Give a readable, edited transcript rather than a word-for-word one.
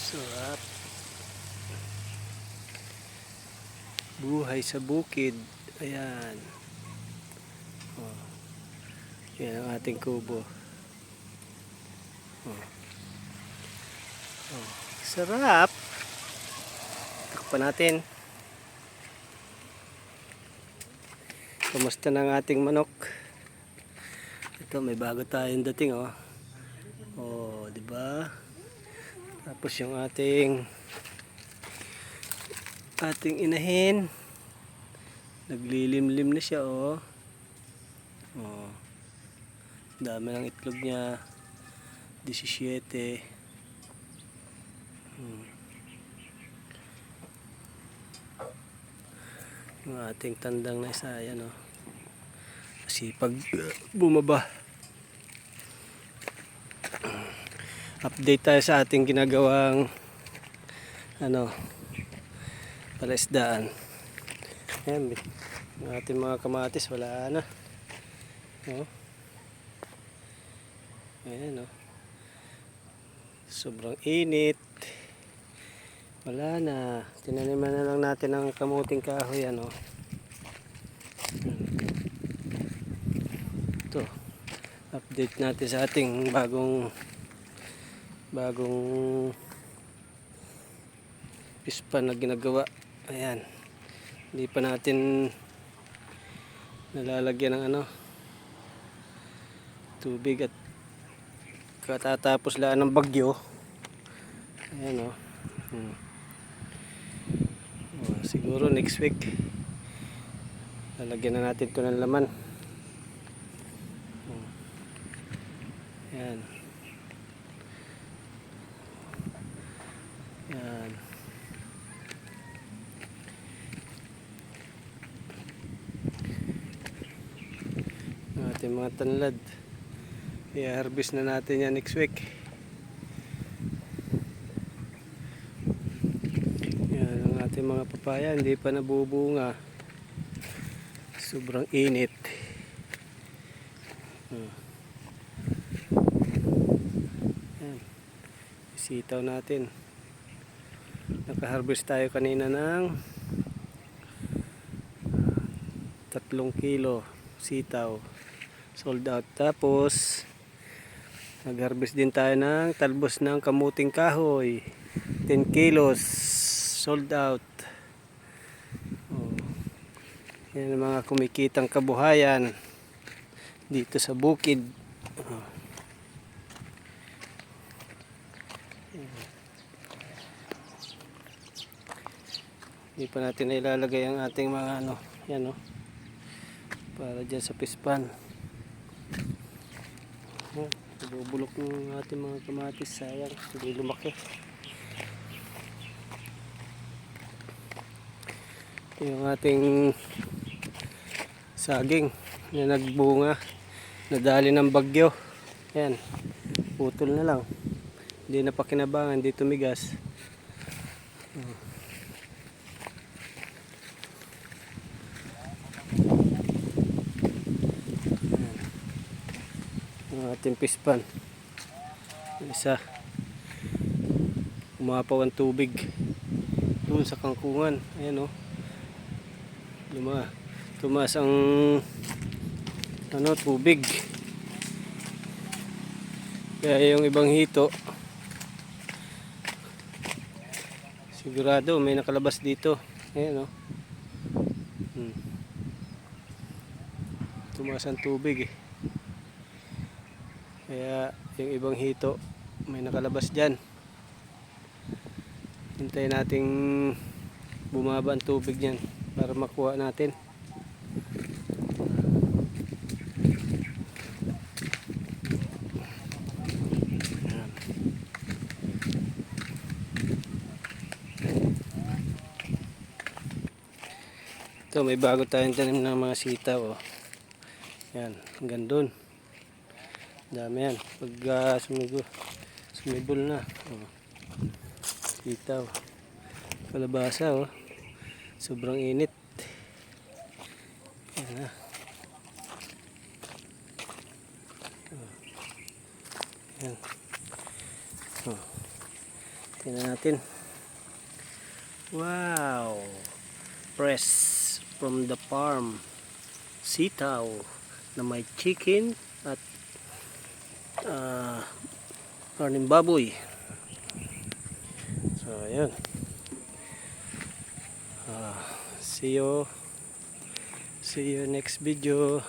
Sarap. Buhay sa bukid. Ayan. Oh, yan ang ating kubo. Oh. Oh. Sarap. Takpan natin. Kamusta ng ating manok? Ito, may bago tayong dating, oh. Oh, di ba? Tapos yung ating inahin, naglilimlim na siya, oh. Oh. Dami ng itlog niya. 17. Yung ating tandang na isa, yan, oh. Masipag bumaba. Update tayo sa ating ginagawang palaisdaan. Ayan, yung ating mga kamatis wala na. Oh. Ayan, oh. Sobrang init. Wala na. Tinaniman na lang natin ang kamuting kahoy, ano. Ito. Update natin sa ating bagong pispan na ginagawa. Ayan. Hindi pa natin nalalagyan ng tubig at katatapos lang ng bagyo. Ayan, oh. Oh, siguro next week lalagyan na natin ito ng laman. Ayan. Ayan. Ating mga tanlad, i-harvest na natin yan next week. Yan ang ating mga papaya, hindi pa nabubunga, sobrang init. Yan. Sitaw natin, naka-harvest tayo kanina ng 3 kilo sitaw, sold out. Tapos nag-harvest din tayo ng talbos ng kamuting kahoy, 10 kilos, sold out. Oh. Yan ang mga kumikitang kabuhayan dito sa bukid. Oh. Hindi pa natin ilalagay ang ating mga yan, oh, para dyan sa pispan. Bubulok ng ating mga kamatis, sayang hindi lumaki. Yung ating saging na nagbunga, nadali ng bagyo, yan, putol na lang, hindi na pakinabangan, hindi tumigas. Ang ating pispan, isa umapaw ang tubig doon sa kangkungan. Ayan, oh, tumaas ang tubig, kaya yung ibang hito sigurado may nakalabas dito. Ayan, oh. Tumaas ang tubig, kaya yung ibang hito may nakalabas dyan. Hintayin nating bumaba ang tubig dyan para makuha natin. Ito, may bago tayong tanim ng mga sitaw, oh. Yan, hanggang doon. Dami yan. Pag sumibol na. Oh. Sitaw. Kalabasa, oh. Sobrang init. Yan na. Oh. Yan. Oh. Tingnan natin. Wow! Fresh from the farm. Sitaw na may chicken at karning baboy. So, ayan. See you next video.